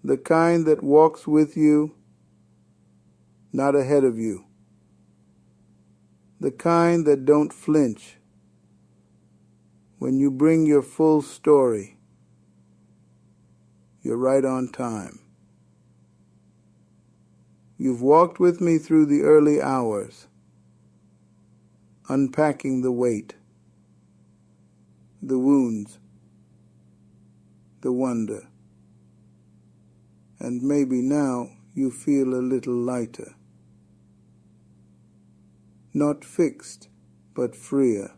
the kind that walks with you, not ahead of you, the kind that don't flinch when you bring your full story. You're right on time. You've walked with me through the early hours, unpacking the weight, the wounds, the wonder. And maybe now you feel a little lighter. Not fixed, but freer.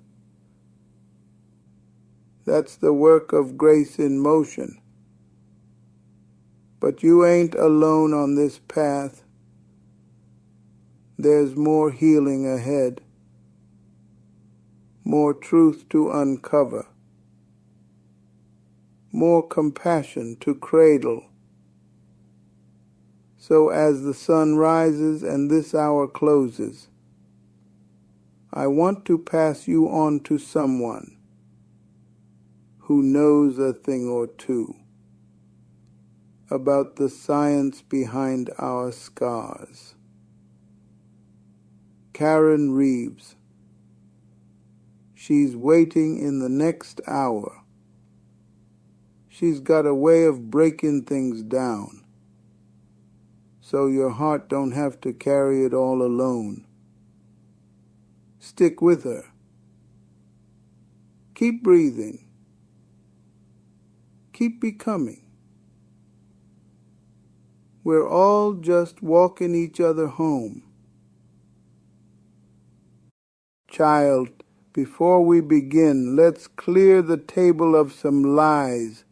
That's the work of grace in motion. But you ain't alone on this path. There's more healing ahead, more truth to uncover, more compassion to cradle. So as the sun rises and this hour closes, I want to pass you on to someone who knows a thing or two about the science behind our scars. Karen Reeves. She's waiting in the next hour. She's got a way of breaking things down, so your heart don't have to carry it all alone. Stick with her. Keep breathing. Keep becoming. We're all just walking each other home. Child, before we begin, let's clear the table of some lies.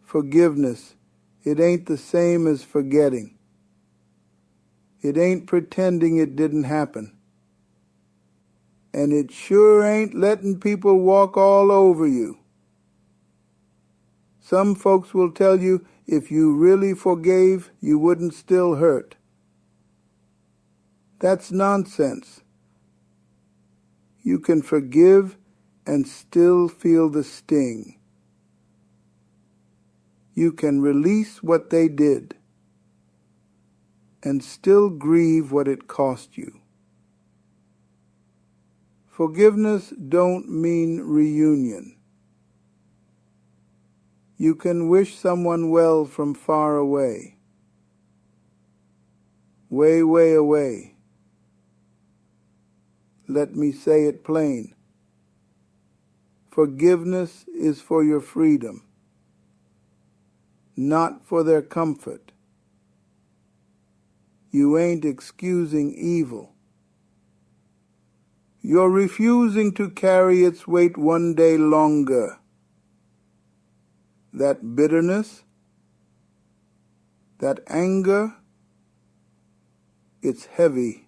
Forgiveness, it ain't the same as forgetting. It ain't pretending it didn't happen. And it sure ain't letting people walk all over you. Some folks will tell you if you really forgave, you wouldn't still hurt. That's nonsense. You can forgive and still feel the sting. You can release what they did and still grieve what it cost you. Forgiveness don't mean reunion. You can wish someone well from far away, way, way away. Let me say it plain. Forgiveness is for your freedom, not for their comfort. You ain't excusing evil. You're refusing to carry its weight one day longer. That bitterness, that anger, it's heavy.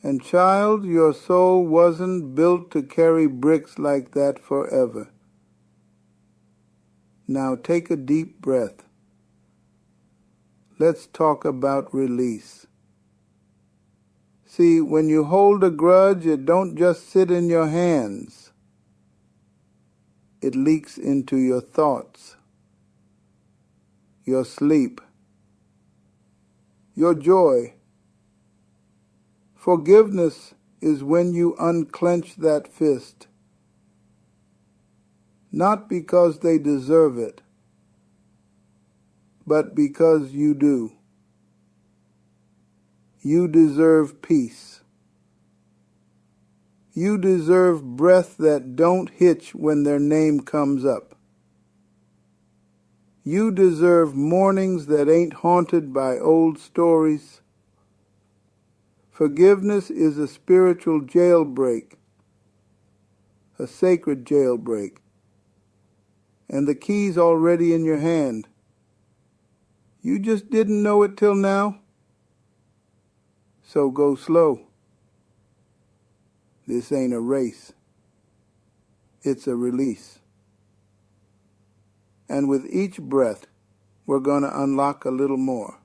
And child, your soul wasn't built to carry bricks like that forever. Now take a deep breath. Let's talk about release. See, when you hold a grudge, it don't just sit in your hands. It leaks into your thoughts, your sleep, your joy. Forgiveness is when you unclench that fist, not because they deserve it, but because you do. You deserve peace. You deserve breath that don't hitch when their name comes up. You deserve mornings that ain't haunted by old stories. Forgiveness is a spiritual jailbreak, a sacred jailbreak, and the key's already in your hand. You just didn't know it till now? So go slow. This ain't a race. It's a release. And with each breath, we're going to unlock a little more.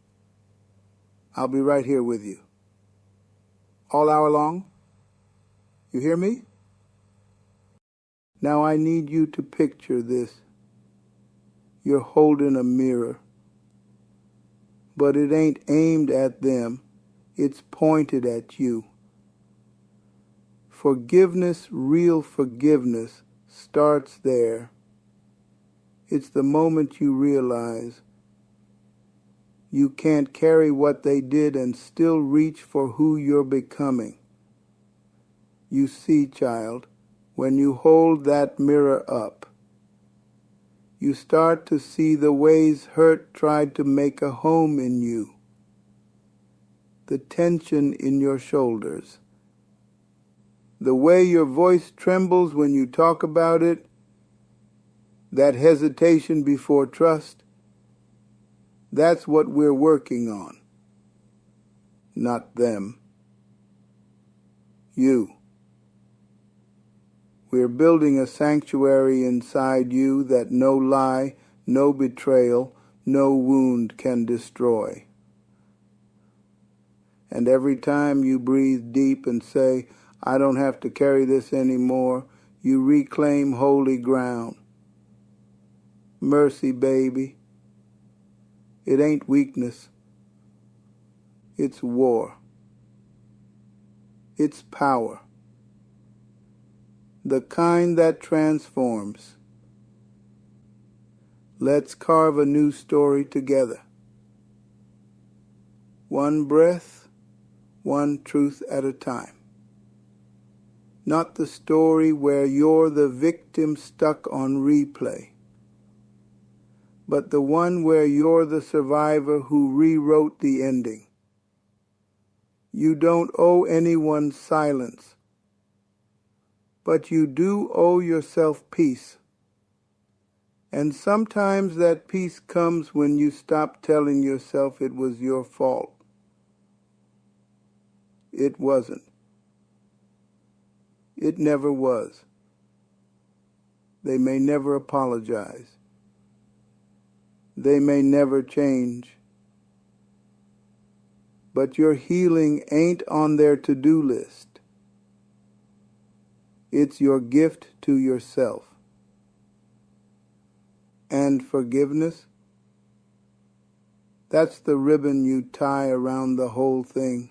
I'll be right here with you. All hour long? You hear me? Now I need you to picture this you're holding a mirror, but it ain't aimed at them, it's pointed at you. Forgiveness, real forgiveness, starts there. It's the moment you realize you can't carry what they did and still reach for who you're becoming. You see, child, when you hold that mirror up, you start to see the ways hurt tried to make a home in you. The tension in your shoulders, the way your voice trembles when you talk about it, that hesitation before trust, that's what we're working on. Not them. You. We're building a sanctuary inside you that no lie, no betrayal, no wound can destroy. And every time you breathe deep and say, I don't have to carry this anymore, you reclaim holy ground. Mercy, baby. It ain't weakness. It's war. It's power. The kind that transforms. Let's carve a new story together. One breath, one truth at a time. Not the story where you're the victim stuck on replay, but the one where you're the survivor who rewrote the ending. You don't owe anyone silence, but you do owe yourself peace. And sometimes that peace comes when you stop telling yourself it was your fault. It wasn't. It never was. They may never apologize. They may never change. But your healing ain't on their to-do list. It's your gift to yourself. And forgiveness? That's the ribbon you tie around the whole thing.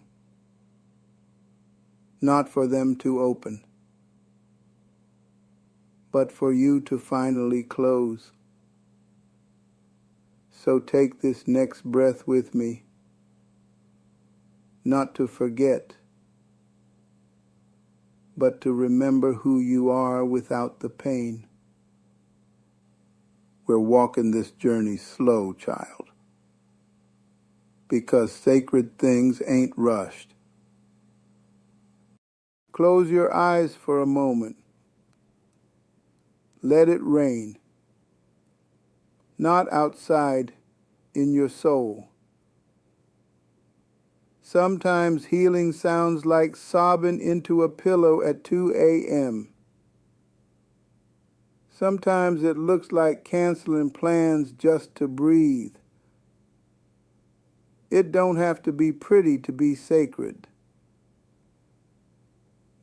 Not for them to open, but for you to finally close. So take this next breath with me, not to forget, but to remember who you are without the pain. We're walking this journey slow, child, because sacred things ain't rushed. Close your eyes for a moment. Let it rain. Not outside, in your soul. Sometimes healing sounds like sobbing into a pillow at 2 a.m. Sometimes it looks like canceling plans just to breathe. It don't have to be pretty to be sacred.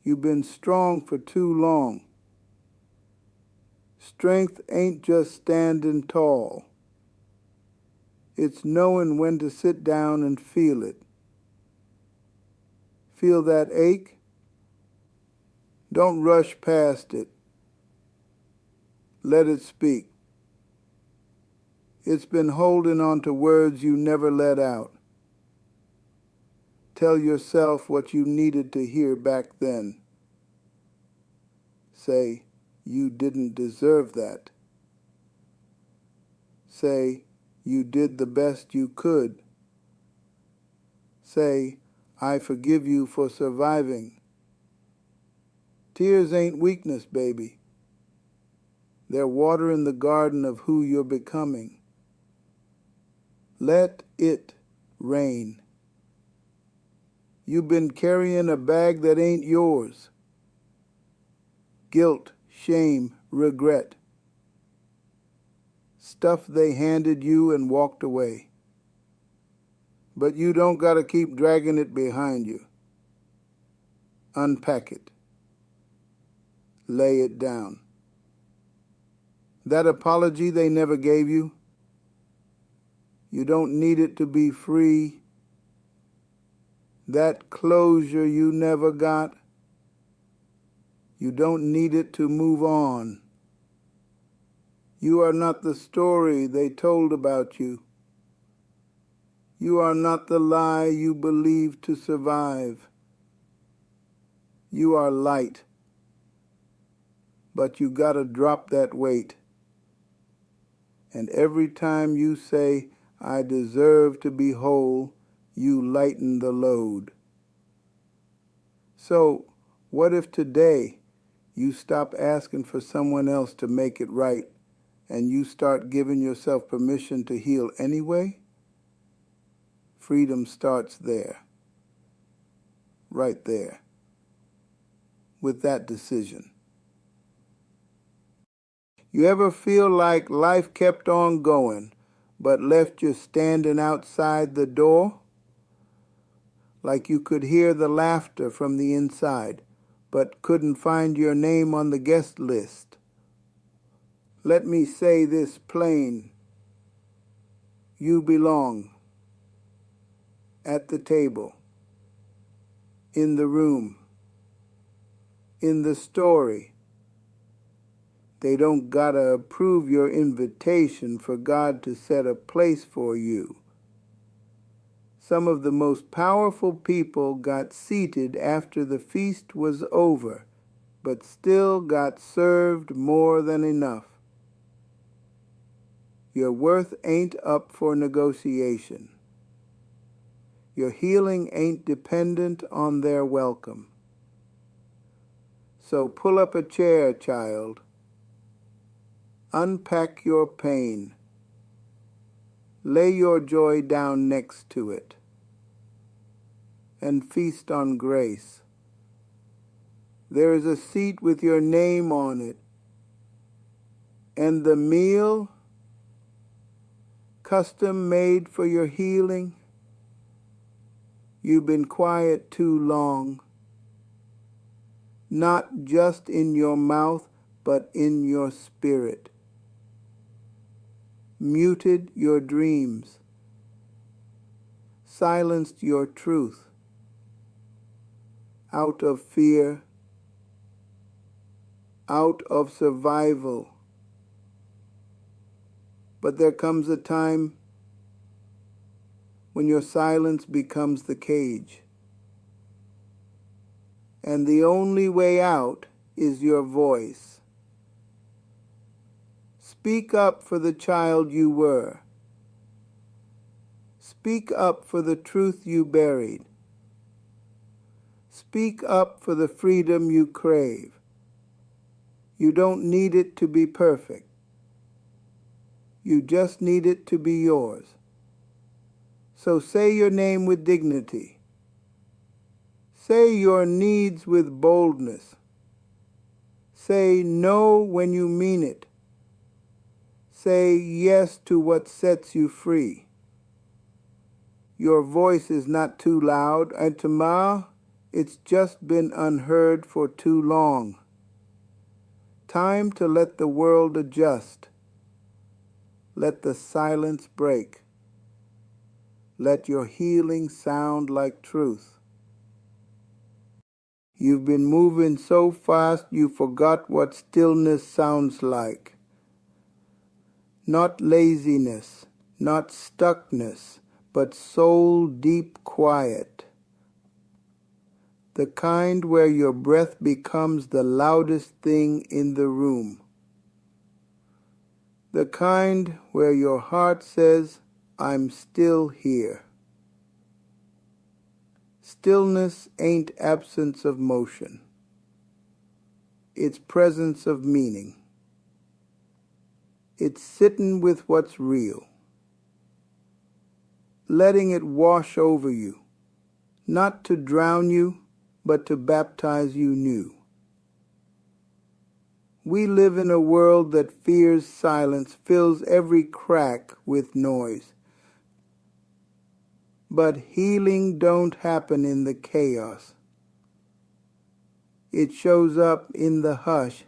You've been strong for too long. Strength ain't just standing tall. It's knowing when to sit down and feel it. Feel that ache? Don't rush past it. Let it speak. It's been holding on to words you never let out. Tell yourself what you needed to hear back then. Say, you didn't deserve that. Say, you did the best you could. Say, I forgive you for surviving. Tears ain't weakness, baby. They're water in the garden of who you're becoming. Let it rain. You've been carrying a bag that ain't yours. Guilt, shame, regret. Stuff they handed you and walked away. But you don't gotta keep dragging it behind you. Unpack it. Lay it down. That apology they never gave you, You don't need it to be free. That closure you never got, you don't need it to move on. You are not the story they told about you. You are not the lie you believed to survive. You are light. But you gotta drop that weight. And every time you say, I deserve to be whole, you lighten the load. So, what if today you stop asking for someone else to make it right and you start giving yourself permission to heal anyway? Freedom starts there, right there, with that decision. You ever feel like life kept on going, but left you standing outside the door? Like you could hear the laughter from the inside, but couldn't find your name on the guest list? Let me say this plain. You belong. At the table. In the room. In the story. They don't gotta approve your invitation for God to set a place for you. Some of the most powerful people got seated after the feast was over, but still got served more than enough. Your worth ain't up for negotiation. Your healing ain't dependent on their welcome. So pull up a chair, child. Unpack your pain. Lay your joy down next to it. And feast on grace. There is a seat with your name on it. And the meal, custom made for your healing. You've been quiet too long, not just in your mouth, but in your spirit. Muted your dreams, silenced your truth, out of fear, out of survival. But there comes a time when your silence becomes the cage. And the only way out is your voice. Speak up for the child you were. Speak up for the truth you buried. Speak up for the freedom you crave. You don't need it to be perfect. You just need it to be yours. So say your name with dignity. Say your needs with boldness. Say no when you mean it. Say yes to what sets you free. Your voice is not too loud, and tomorrow it's just been unheard for too long. Time to let the world adjust. Let the silence break. Let your healing sound like truth. You've been moving so fast you forgot what stillness sounds like. Not laziness, not stuckness, but soul deep quiet. The kind where your breath becomes the loudest thing in the room. The kind where your heart says, I'm still here. Stillness ain't absence of motion. It's presence of meaning. It's sitting with what's real. Letting it wash over you, not to drown you, but to baptize you new. We live in a world that fears silence, fills every crack with noise. But healing don't happen in the chaos. It shows up in the hush.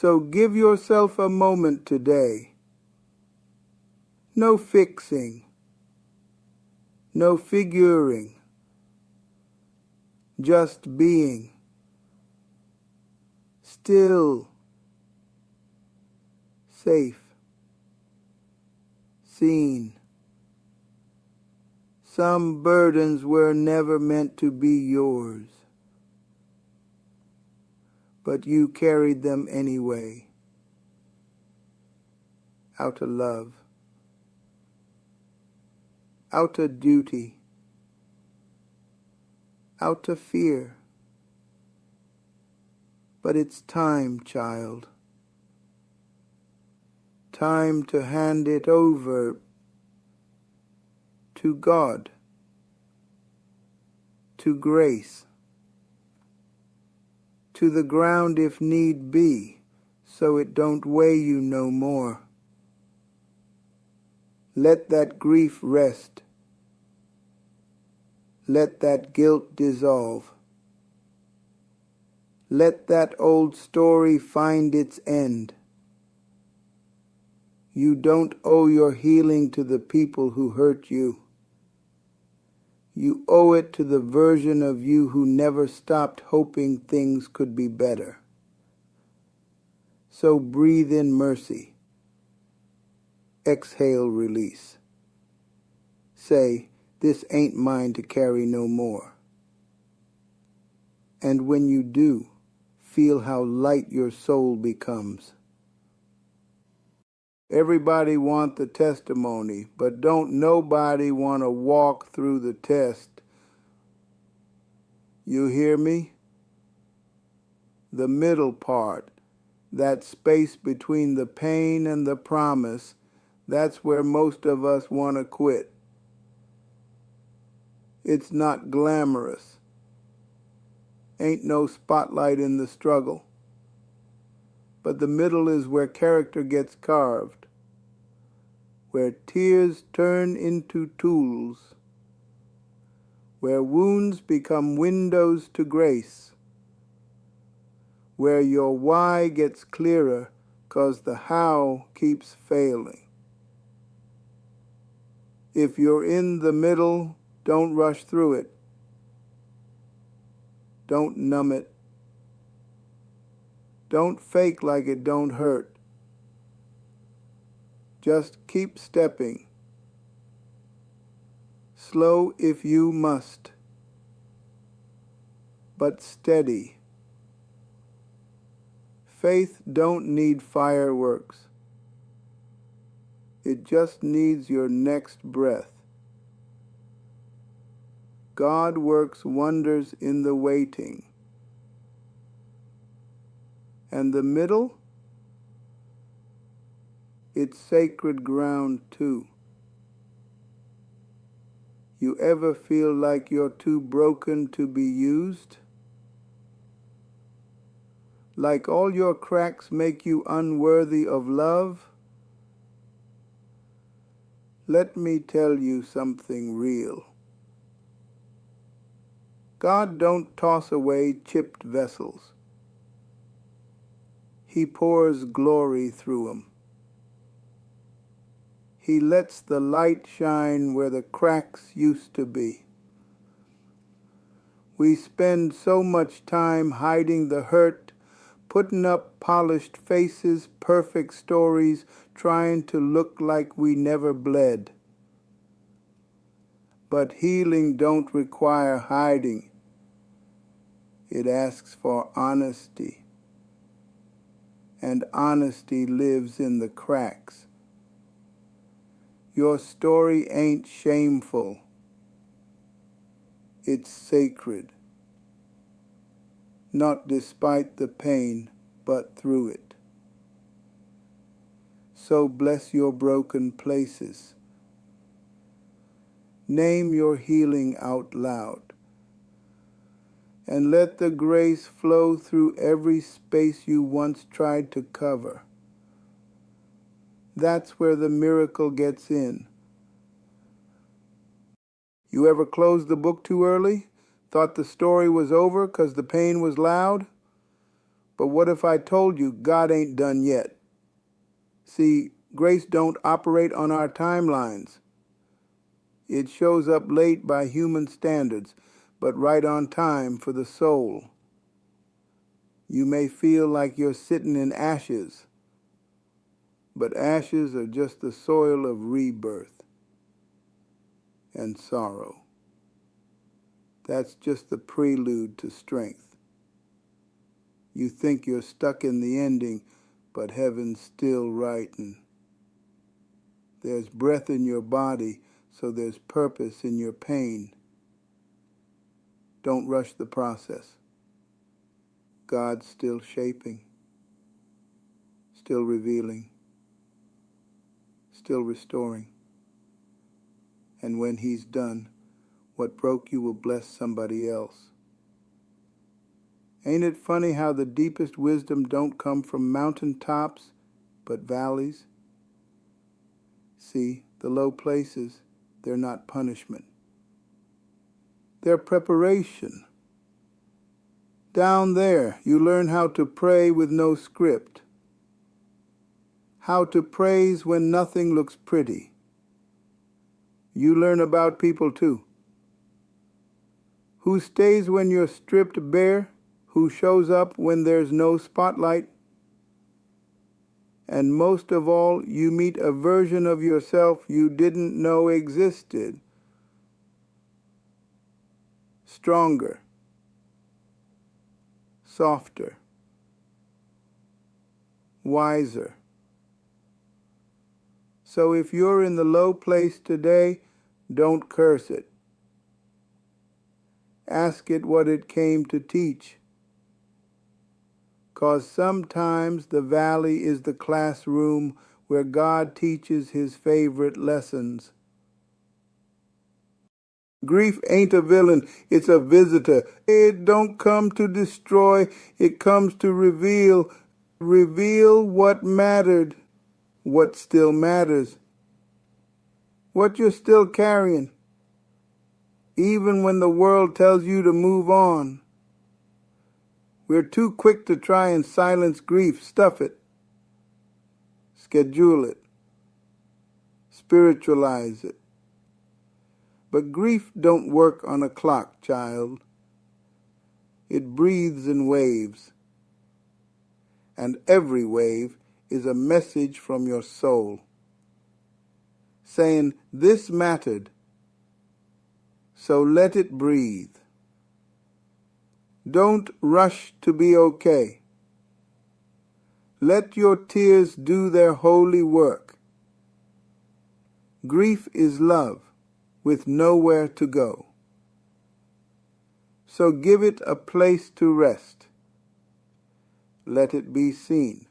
So give yourself a moment today. No fixing, no figuring, just being, still, safe, seen. Some burdens were never meant to be yours, but you carried them anyway, out of love, out of duty, out of fear. But it's time, child, time to hand it over to God, to grace, to the ground if need be, so it don't weigh you no more. Let that grief rest. Let that guilt dissolve. Let that old story find its end. You don't owe your healing to the people who hurt you. You owe it to the version of you who never stopped hoping things could be better. So breathe in mercy. Exhale release. Say, this ain't mine to carry no more. And when you do, feel how light your soul becomes. Everybody want the testimony, but don't nobody want to walk through the test. You hear me? The middle part, that space between the pain and the promise, that's where most of us want to quit. It's not glamorous. Ain't no spotlight in the struggle. But the middle is where character gets carved, where tears turn into tools, where wounds become windows to grace, where your why gets clearer 'cause the how keeps failing. If you're in the middle, don't rush through it. Don't numb it. Don't fake like it don't hurt. Just keep stepping. Slow if you must, but steady. Faith don't need fireworks. It just needs your next breath. God works wonders in the waiting. And the middle? It's sacred ground too. You ever feel like you're too broken to be used? Like all your cracks make you unworthy of love? Let me tell you something real. God don't toss away chipped vessels. He pours glory through them. He lets the light shine where the cracks used to be. We spend so much time hiding the hurt, putting up polished faces, perfect stories, trying to look like we never bled. But healing don't require hiding. It asks for honesty. And honesty lives in the cracks. Your story ain't shameful. It's sacred. Not despite the pain, but through it. So bless your broken places. Name your healing out loud. And let the grace flow through every space you once tried to cover. That's where the miracle gets in. You ever closed the book too early? Thought the story was over 'cause the pain was loud? But what if I told you God ain't done yet? See, Grace don't operate on our timelines. It shows up late by human standards, but right on time for the soul. You may feel like you're sitting in ashes, but ashes are just the soil of rebirth and sorrow. That's just the prelude to strength. You think you're stuck in the ending, but heaven's still writing. There's breath in your body, so there's purpose in your pain. Don't rush the process. God's still shaping, still revealing, still restoring. And when he's done, what broke you will bless somebody else. Ain't it funny how the deepest wisdom don't come from mountaintops, but valleys? See, the low places, they're not punishment. They're preparation. Down there, you learn how to pray with no script, how to praise when nothing looks pretty. You learn about people too. Who stays when you're stripped bare, who shows up when there's no spotlight. And most of all, you meet a version of yourself you didn't know existed. Stronger, softer, wiser. So if you're in the low place today, don't curse it. Ask it what it came to teach. 'Cause sometimes the valley is the classroom where God teaches his favorite lessons. Grief ain't a villain, it's a visitor. It don't come to destroy, it comes to reveal. Reveal what mattered, what still matters, what you're still carrying, even when the world tells you to move on. We're too quick to try and silence grief, stuff it, schedule it, spiritualize it. But grief don't work on a clock, child. It breathes in waves. And every wave is a message from your soul, saying, this mattered, so let it breathe. Don't rush to be okay. Let your tears do their holy work. Grief is love with nowhere to go. So give it a place to rest. Let it be seen.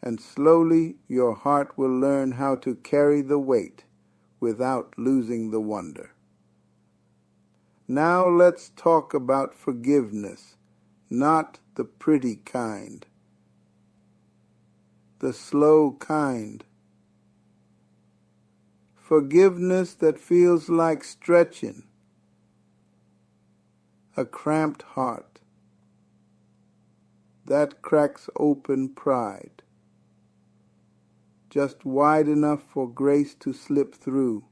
And slowly your heart will learn how to carry the weight without losing the wonder. Now let's talk about forgiveness, not the pretty kind, the slow kind. Forgiveness that feels like stretching a cramped heart that cracks open pride, just wide enough for grace to slip through.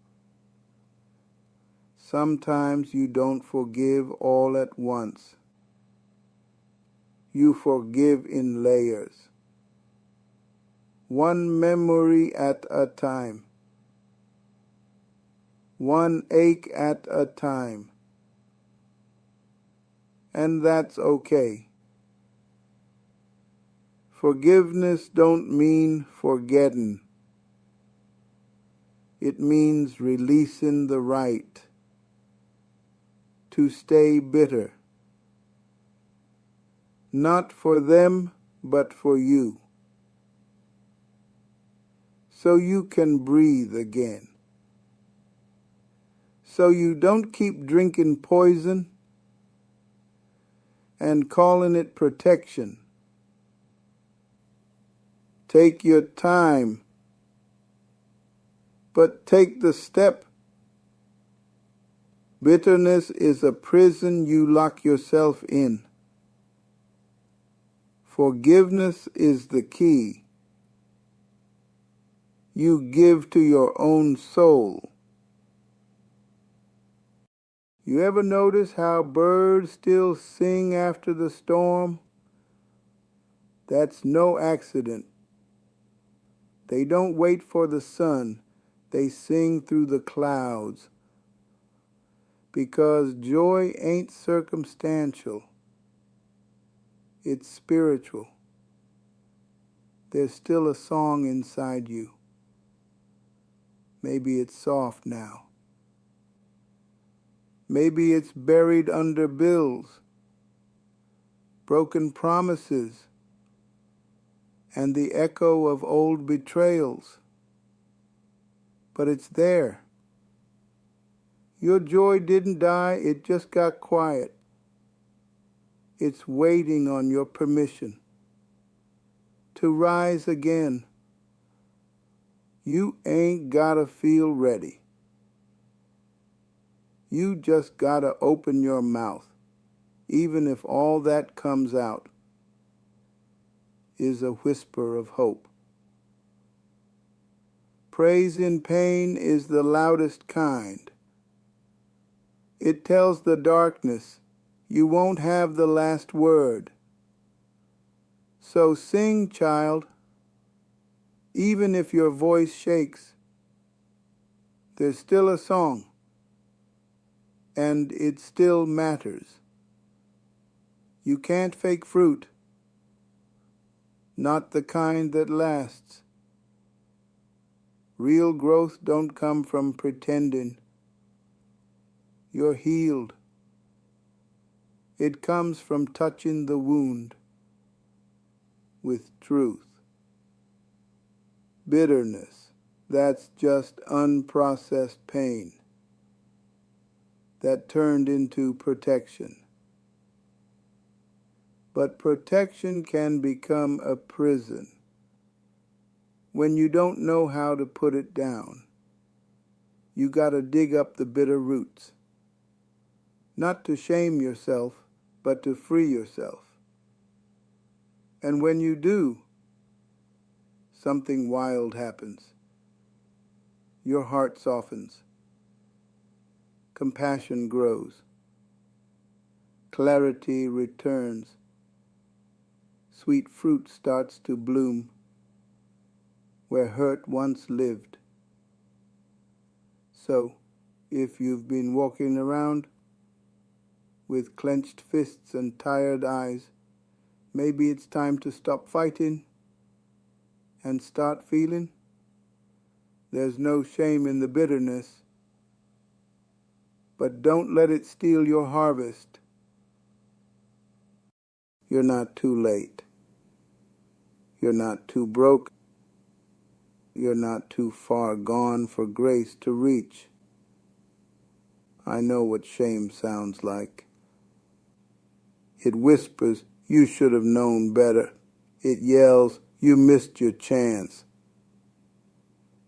Sometimes you don't forgive all at once. You forgive in layers, one memory at a time, one ache at a time. And that's okay. Forgiveness don't mean forgetting. It means releasing the right to stay bitter, not for them, but for you, so you can breathe again, so you don't keep drinking poison and calling it protection. Take your time, but take the step. Bitterness is a prison you lock yourself in. Forgiveness is the key. you give to your own soul. You ever notice how birds still sing after the storm? That's no accident. They don't wait for the sun. They sing through the clouds. Because joy ain't circumstantial. It's spiritual. There's still a song inside you. Maybe it's soft now. Maybe it's buried under bills, broken promises, and the echo of old betrayals. But it's there. Your joy didn't die, it just got quiet. It's waiting on your permission to rise again. You ain't gotta feel ready. You just gotta open your mouth, even if all that comes out is a whisper of hope. Praise in pain is the loudest kind. It tells the darkness you won't have the last word. So sing, child, even if your voice shakes. There's still a song, and it still matters. You can't fake fruit, not the kind that lasts. Real growth don't come from pretending. You're healed. It comes from touching the wound with truth. Bitterness, that's just unprocessed pain that turned into protection. But protection can become a prison when you don't know how to put it down. You gotta dig up the bitter roots, not to shame yourself, but to free yourself. And when you do, something wild happens. Your heart softens. Compassion grows. Clarity returns. Sweet fruit starts to bloom where hurt once lived. So, if you've been walking around with clenched fists and tired eyes, maybe it's time to stop fighting and start feeling. There's no shame in the bitterness, but don't let it steal your harvest. You're not too late. You're not too broke. You're not too far gone for grace to reach. I know what shame sounds like. It whispers, you should have known better. It yells, you missed your chance.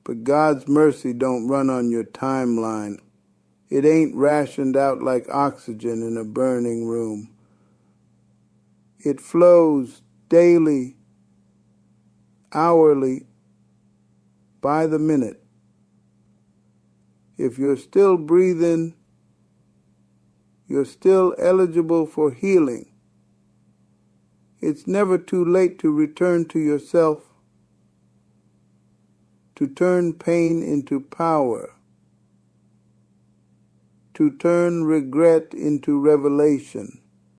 But God's mercy don't run on your timeline. It ain't rationed out like oxygen in a burning room. It flows daily, hourly, by the minute. If you're still breathing, you're still eligible for healing. It's never too late to return to yourself, to turn pain into power, to turn regret into revelation.